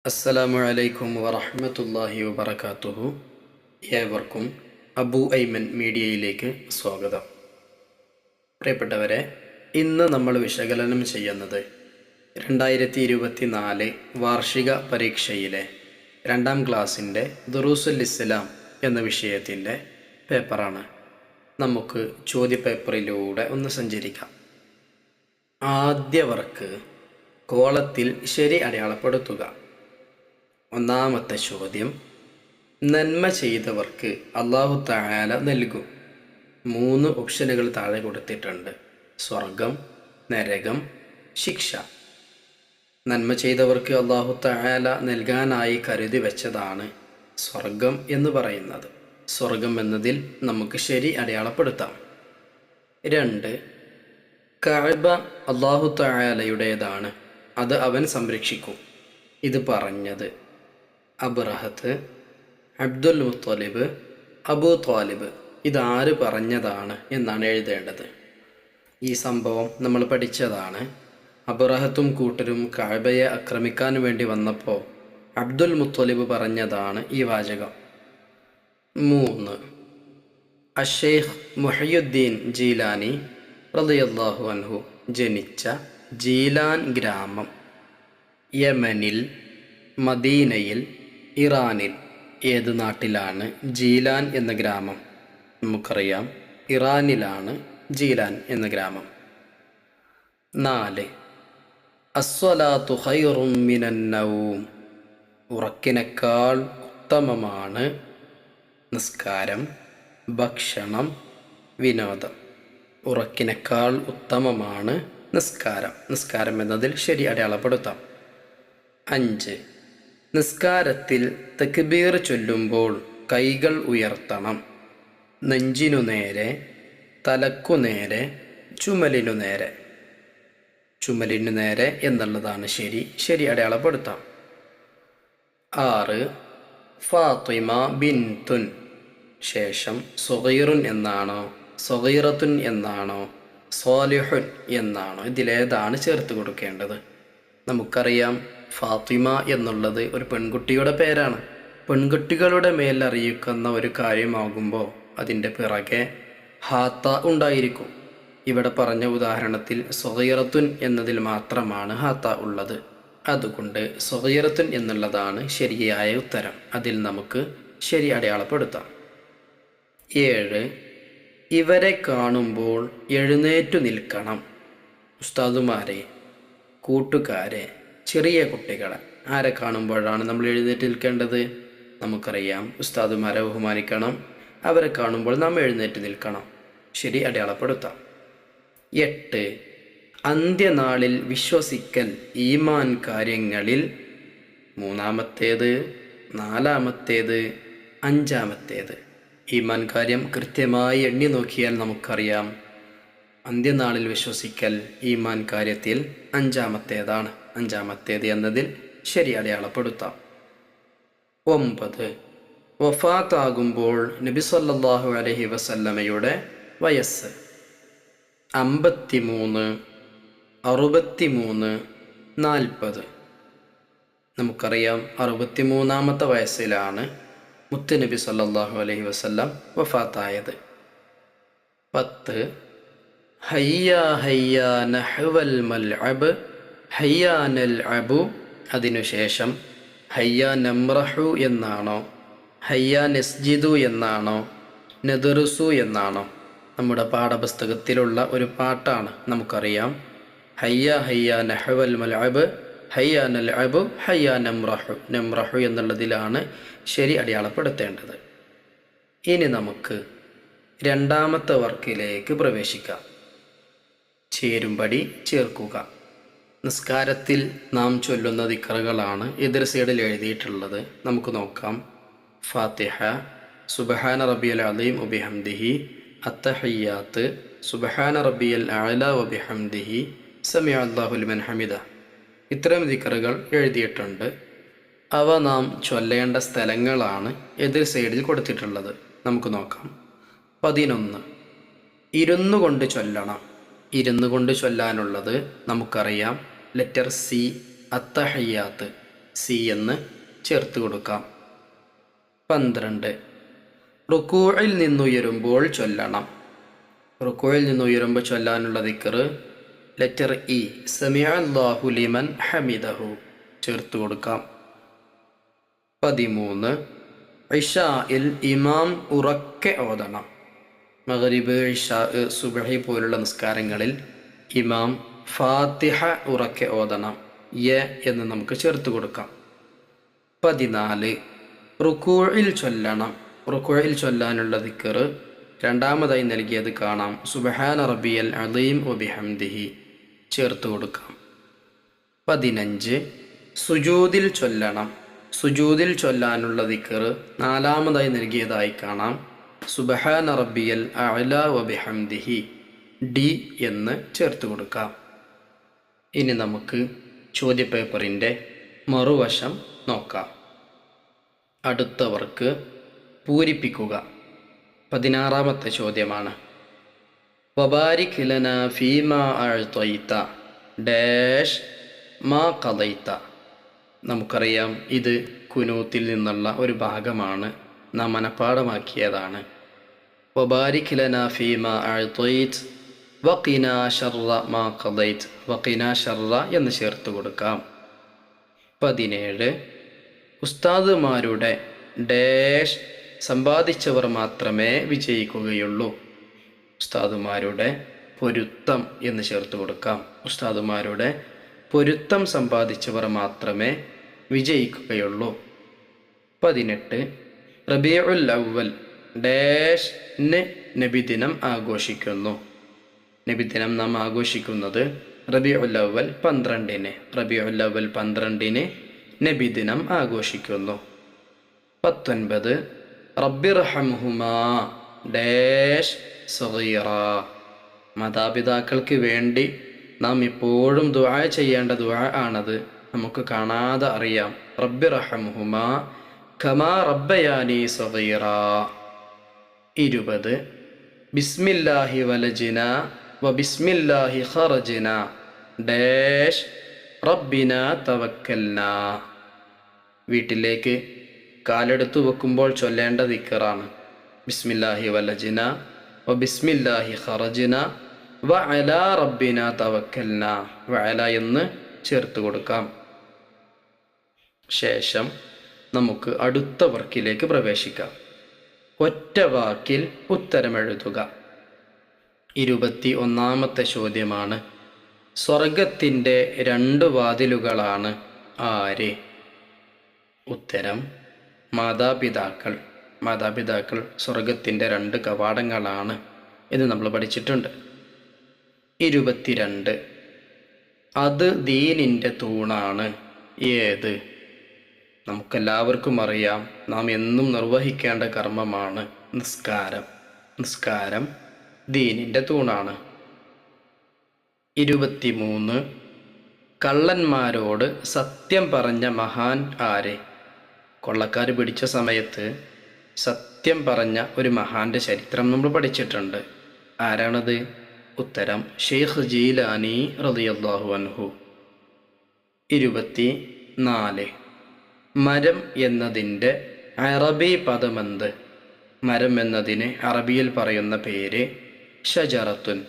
അസ്സലാമു അലൈക്കും വറഹ്മത്തുള്ളാഹി വബറകാതുഹു. ഏവർക്കും അബു ഐമൻ മീഡിയയിലേക്ക് സ്വാഗതം. പ്രിയപ്പെട്ടവരെ, ഇന്ന് നമ്മൾ വിശകലനം ചെയ്യുന്നത് 2024 വാർഷിക പരീക്ഷയിലെ 2ാം ക്ലാസ്സിൻ്റെ ദുറൂസുൽ ഇസ്ലാം എന്ന വിഷയത്തിൻ്റെ പേപ്പറാണ്. നമുക്ക് ചോദ്യപേപ്പറിലൂടെ ഒന്ന് സഞ്ചരിക്കാം. ആദ്യ വർക്ക് കോളത്തിൽ ശരി അടയാളപ്പെടുത്തുക. ഒന്നാമത്തെ ചോദ്യം, നന്മ ചെയ്തവർക്ക് അല്ലാഹു തആല നൽകും. 3 ഓപ്ഷനുകൾ താഴെ കൊടുത്തിട്ടുണ്ട്: സ്വർഗം, നരകം, ശിക്ഷ. നന്മ ചെയ്തവർക്ക് അല്ലാഹു തആല നൽകാനായി കരുതി വെച്ചതാണ് സ്വർഗം എന്ന് പറയുന്നത്. സ്വർഗം എന്നതിൽ നമുക്ക് ശരി അടയാളപ്പെടുത്താം. 2, കഅബ അല്ലാഹു തആലയുടേതാണ്, അത് അവൻ സംരക്ഷിക്കും. ഇത് പറഞ്ഞത് അബ്റഹത്ത്, അബ്ദുൽ മുത്തലിബ്, അബൂ ത്വാലിബ്. ഇതാര് പറഞ്ഞതാണ് എന്നാണ് എഴുതേണ്ടത്. ഈ സംഭവം നമ്മൾ പഠിച്ചതാണ്. അബ്റഹത്തും കൂട്ടരും കഅബയെ ആക്രമിക്കാൻ വേണ്ടി വന്നപ്പോൾ അബ്ദുൽ മുത്തലിബ് പറഞ്ഞതാണ് ഈ വാചകം. 3, അഷെയ്ഖ് മുഹയ്യുദ്ദീൻ ജീലാനി റളിയല്ലാഹു അൻഹു ജനിച്ച ജീലാൻ ഗ്രാമം യമനിൽ, മദീനയിൽ, ഇറാനിൽ. ഏത് നാട്ടിലാണ് ജീലാൻ എന്ന ഗ്രാമം? നമുക്കറിയാം, ഇറാനിലാണ് ജീലാൻ എന്ന ഗ്രാമം. 4, അസ്വലാത്തു ഖൈറും മിനൻ നൗം. ഉറക്കിനേക്കാൾ ഉത്തമമാണ് നിസ്കാരം, ഭക്ഷണം, വിനോദം. ഉറക്കിനേക്കാൾ ഉത്തമമാണ് നിസ്കാരം. നിസ്കാരം എന്നതിൽ ശരി അടയാളപ്പെടുത്താം. 5, നിസ്കാരത്തിൽ തക്ബീർ ചൊല്ലുമ്പോൾ കൈകൾ ഉയർത്തണം. നെഞ്ചിനു നേരെ, തലക്കു നേരെ, ചുമലിനു നേരെ. ചുമലിനു നേരെ എന്നുള്ളതാണ് ശരി. ശരി അടയാളപ്പെടുത്താം. 6, ഫാത്തിമ ബിൻതുൻ ശേഷം സുഗൈറുൻ എന്നാണോ, സുഗൈറത്തുൻ എന്നാണോ, സ്വാലിഹുൻ എന്നാണോ? ഇതിലേതാണ് ചേർത്ത് കൊടുക്കേണ്ടത്? നമുക്കറിയാം, ഫാത്തിമ എന്നുള്ളത് ഒരു പെൺകുട്ടിയുടെ പേരാണ്. പെൺകുട്ടികളുടെ മേൽ അറിയിക്കുന്ന ഒരു കാര്യമാകുമ്പോൾ അതിൻ്റെ പിറകെ ഹാത്ത ഉണ്ടായിരിക്കും. ഇവിടെ പറഞ്ഞ ഉദാഹരണത്തിൽ സ്വഗൈറത്തുൻ എന്നതിൽ മാത്രമാണ് ഹാത്ത ഉള്ളത്. അതുകൊണ്ട് സ്വഗൈറത്തുൻ എന്നുള്ളതാണ് ശരിയായ ഉത്തരം. അതിൽ നമുക്ക് ശരി അടയാളപ്പെടുത്താം. 7, ഇവരെ കാണുമ്പോൾ എഴുന്നേറ്റു നിൽക്കണം. ഉസ്താദുമാരെ, കൂട്ടുകാരെ, ചെറിയ കുട്ടികളെ ആരെ കാണുമ്പോഴാണ് നമ്മൾ എഴുന്നേറ്റ് നിൽക്കേണ്ടത്? നമുക്കറിയാം, ഉസ്താദുമാരെ ബഹുമാനിക്കണം. അവരെ കാണുമ്പോൾ നാം എഴുന്നേറ്റ് നിൽക്കണം. ശരി അടയാളപ്പെടുത്താം. 8, അന്ത്യനാളിൽ വിശ്വസിക്കൽ ഈമാൻ കാര്യങ്ങളിൽ 3ാമത്തേത്, 4ാമത്തേത്, 5ാമത്തേത്. ഈമാൻ കാര്യം കൃത്യമായി എണ്ണി നോക്കിയാൽ നമുക്കറിയാം, അന്ത്യനാളിൽ വിശ്വസിക്കൽ ഈമാൻ കാര്യത്തിൽ 5ാമത്തേതാണ്. 5ാമത്തേത് എന്നതിൽ ശരി അടയാളപ്പെടുത്താം. 9, വഫാത്താകുമ്പോൾ നബി സല്ലല്ലാഹു അലൈഹി വസല്ലമയുടെ വയസ്സ് 53, 63, 40. നമുക്കറിയാം, 63ാമത്തെ വയസ്സിലാണ് മുത്തുനബി സല്ലല്ലാഹു അലൈഹി വസല്ലം വഫാത്തായത്. 10, ഹയ്യാ ഹയ്യാ നഹ്വൽ മൽഅബ് ഹയ്യാനൽ അബു. അതിനുശേഷം ഹയ്യാ നംറഹു എന്നാണോ, ഹയ്യാ നസ്ജിദു എന്നാണോ, നദറുസു എന്നാണോ? നമ്മുടെ പാഠപുസ്തകത്തിലുള്ള ഒരു പാട്ടാണ്. നമുക്കറിയാം, ഹയ്യാ ഹയ്യാ നഹ്വൽ മൽഅബ് ഹയ്യാനൽ അബു ഹയ്യാ നംറഹു. നംറഹു എന്നുള്ളതിലാണ് ശരി അടയാളപ്പെടുത്തേണ്ടത്. ഇനി നമുക്ക് 2ാമത്തെ വർക്കിലേക്ക് പ്രവേശിക്കാം. ചേരുംപടി ചേർക്കുക. നിസ്കാരത്തിൽ നാം ചൊല്ലുന്ന ദിക്റുകളാണ് എതിർ സൈഡിൽ എഴുതിയിട്ടുള്ളത്. നമുക്ക് നോക്കാം. ഫാത്തിഹ, സുബ്ഹാന റബ്ബിയൽ അലീം വബിഹംദിഹി, അത്തഹിയ്യാത്ത്, സുബ്ഹാന റബ്ബിയൽ അഅല വബിഹംദിഹി, സമിഅ അല്ലാഹു ലിമൻ ഹമിദ. ഇത്തരം ദിക്റുകൾ എഴുതിയിട്ടുണ്ട്. അവ നാം ചൊല്ലേണ്ട സ്ഥലങ്ങളാണ് എതിർ സൈഡിൽ കൊടുത്തിട്ടുള്ളത്. നമുക്ക് നോക്കാം. 11, ഇരുന്നു കൊണ്ട് ചൊല്ലണം. ഇരുന്നു കൊണ്ട് ചൊല്ലാനുള്ളത് നമുക്കറിയാം. Letter C, അത്തഹിയ്യാത്ത്. സി എന്ന് ചേർത്ത് കൊടുക്കാം. 12 റുക്കൂഇൽ നിന്നുയരുമ്പോൾ ചൊല്ലണം. റുക്കൂഇൽ നിന്നുയരുമ്പോൾ ചൊല്ലാനുള്ള ദിക്ർ ലെറ്റർ ഇ സമിഅല്ലാഹു ലിമൻ ഹമിദഹു ചേർത്ത് കൊടുക്കാം. 13 ഇശാഇൽ ഇമാം ഉറക്കെ ഓതണം. മഗ്രിബ്, ഇശാ, സുബ്ഹി പോലുള്ള നിസ്കാരങ്ങളിൽ ഇമാം ഫാത്തിഹ ഉറക്കെ ഓതണം. എന്ന് നമുക്ക് ചേർത്ത് കൊടുക്കാം. 14 റുക്കൂഇൽ ചൊല്ലണം. റുക്കൂഇൽ ചൊല്ലാനുള്ള ദിക്ർ രണ്ടാമതായി നൽകിയത് കാണാം. സുബ്ഹാന റബ്ബിയൽ അദീം വബിഹംദിഹി ചേർത്ത് കൊടുക്കാം. 15 സുജൂദിൽ ചൊല്ലണം. സുജൂദിൽ ചൊല്ലാനുള്ള ദിക്ർ നാലാമതായി നൽകിയതായി കാണാം. സുബ്ഹാന റബ്ബിയൽ അഅ്ലാ വബിഹംദിഹി ഡി എന്ന് ചേർത്ത് കൊടുക്കാം. ഇനി നമുക്ക് ചോദ്യപേപ്പറിൻ്റെ മറുവശം നോക്കാം. അടുത്തവർക്ക് പൂരിപ്പിക്കുക. 16ാമത്തെ ചോദ്യമാണ്. വബാരിക് ലനാ ഫീമാ അഅ്തൈത ഡാഷ് മാ ഖദൈത. നമുക്കറിയാം ഇത് കുനൂത്തിൽ നിന്നുള്ള ഒരു ഭാഗമാണ്, നാം മനഃപ്പാഠമാക്കിയതാണ്. വബാരിക് ലനാ ഫീമാ അഅ്തൈത വഖിനാ ശർറ മാ ഖദൈത. വഖിനാ ശർറ എന്ന് ചേർത്ത് കൊടുക്കാം. 17 ഉസ്താദുമാരുടെ ഡാഷ് സമ്പാദിച്ചവർ മാത്രമേ വിജയിക്കുകയുള്ളൂ. ഉസ്താദുമാരുടെ പൊരുത്തം എന്ന് ചേർത്ത് കൊടുക്കാം. ഉസ്താദുമാരുടെ പൊരുത്തം സമ്പാദിച്ചവർ മാത്രമേ വിജയിക്കുകയുള്ളൂ. 18 റബീഉൽ അവ്വൽ ഡാഷ് നബിദിനം ആഘോഷിക്കുന്നു. നബിദിനം നാം ആഘോഷിക്കുന്നത് റബീഉൽ അവ്വൽ 12-ന്. റബീഉൽ അവ്വൽ 12-ന് നബിദിനം ആഘോഷിക്കുന്നു. 19 റബ്ബിർഹംഹുമാ ഡാഷ് സഗീറ. മാതാപിതാക്കൾക്ക് വേണ്ടി നാം എപ്പോഴും ദുആ ചെയ്യേണ്ട ദുആ ആണത്. നമുക്ക് കാണാതെ അറിയാം. റബ്ബിർഹംഹുമാ കമാ റബ്ബയാനി സഗീറ. 20 ബിസ്മില്ലാഹി വലജിന വബിസ്മില്ലാഹി ഖറജ്ന ഡാഷ് റബ്ബിന തവക്കൽന. വീട്ടിലേക്ക് കാലെടുത്തു വെക്കുമ്പോൾ ചൊല്ലേണ്ട ദിക്റാണ്. ബിസ്മില്ലാഹി വലജിന വബിസ്മില്ലാഹി ഖറജ്ന വഅലാ റബ്ബിന തവക്കൽന. വഅല എന്ന് ചേർത്ത് കൊടുക്കാം. ശേഷം നമുക്ക് അടുത്ത വർക്കിലേക്ക് പ്രവേശിക്കാം. ഒറ്റ വാക്കിൽ ഉത്തരമെഴുതുക. 21ാമത്തെ ചോദ്യമാണ്. സ്വർഗത്തിൻ്റെ 2 വാതിലുകളാണ് ആര്? ഉത്തരം മാതാപിതാക്കൾ. മാതാപിതാക്കൾ സ്വർഗത്തിൻ്റെ 2 കവാടങ്ങളാണ് എന്ന് നമ്മൾ പഠിച്ചിട്ടുണ്ട്. 22 അത് ദീനിൻ്റെ തൂണാണ്. ഏത്? നമുക്കെല്ലാവർക്കും അറിയാം, നാം എന്നും നിർവഹിക്കേണ്ട കർമ്മമാണ് നിസ്കാരം. നിസ്കാരം ദീനിൻ്റെ തൂണാണ്. 23 കള്ളന്മാരോട് സത്യം പറഞ്ഞ മഹാൻ ആര്? കൊള്ളക്കാർ പിടിച്ച സമയത്ത് സത്യം പറഞ്ഞ ഒരു മഹാന്റെ ചരിത്രം നമ്മൾ പഠിച്ചിട്ടുണ്ട്. ആരാണത്? ഉത്തരം ഷെയ്ഖ് ജീലാനി റളിയല്ലാഹു അൻഹു. 24 മരം എന്നതിൻ്റെ അറബി പദമെന്ത്? മരം എന്നതിന് അറബിയിൽ പറയുന്ന പേര് ഷജറത്തുൻ.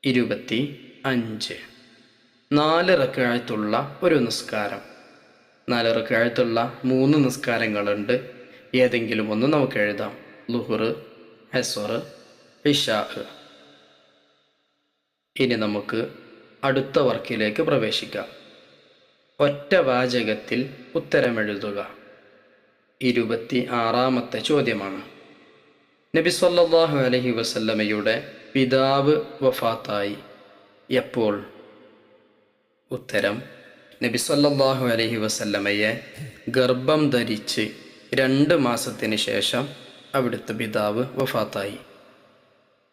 25 4 റക്അത്തുള്ള ഒരു നിസ്കാരം. 4 റക്അത്തുള്ള 3 നിസ്കാരങ്ങളുണ്ട്. ഏതെങ്കിലും ഒന്ന് നമുക്ക് എഴുതാം. ളുഹ്ർ, അസ്ർ, ഇശാ. ഇനി നമുക്ക് അടുത്ത വർക്കിലേക്ക് പ്രവേശിക്കാം. ഒറ്റ വാചകത്തിൽ ഉത്തരമെഴുതുക. 26ാമത്തെ ചോദ്യമാണ്. നബി സല്ലല്ലാഹു അലൈഹി വസല്ലമയുടെ പിതാവ് വഫാത്തായി എപ്പോൾ? ഉത്തരം നബി സല്ലല്ലാഹു അലൈഹി വസല്ലമയെ ഗർഭം ധരിച്ച് 2 മാസത്തിന് ശേഷം അവിടുത്തെ പിതാവ് വഫാത്തായി.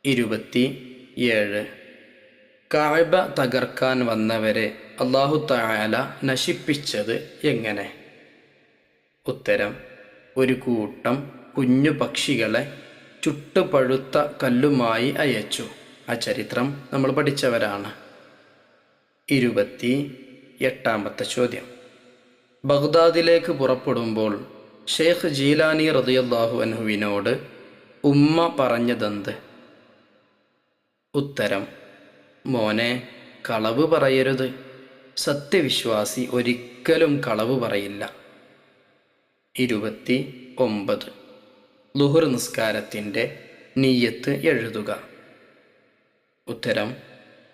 27 കഅബ തകർക്കാൻ വന്നവരെ അല്ലാഹു തആല നശിപ്പിച്ചത് എങ്ങനെ? ഉത്തരം ഒരു കൂട്ടം കുഞ്ഞു പക്ഷികളെ ചുട്ടുപഴുത്ത കല്ലുമായി അയച്ചു. ആ ചരിത്രം നമ്മൾ പഠിച്ചവരാണ്. 28ാമത്തെ ചോദ്യം. ബഗ്ദാദിലേക്ക് പുറപ്പെടുമ്പോൾ ഷെയ്ഖ് ജീലാനി റളിയല്ലാഹു അൻഹുവിനോട് ഉമ്മ പറഞ്ഞതെന്ത്? ഉത്തരം: മോനെ, കളവ് പറയരുത്. സത്യവിശ്വാസി ഒരിക്കലും കളവ് പറയില്ല. 29. ളുഹർ നിസ്കാരത്തിൻ്റെ നിയ്യത്ത് എഴുതുക. ഉത്തരം: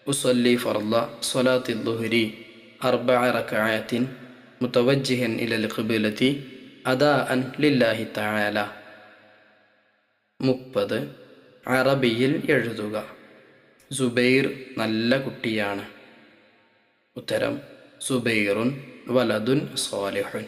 ഉസല്ലി ഫർള സ്വലാത്തി ളുഹരി 4 റക്അഅത്തിൻ മുതവജ്ജിഹൻ ഇലൽ ഖിബ്ലതി അദാഅൻ ലില്ലാഹി തആല. 30. അറബിയിൽ എഴുതുക. സുബൈർ നല്ല കുട്ടിയാണ്. ഉത്തരം: സുബൈറുൻ വലതുൻ സ്വാലിഹുൻ.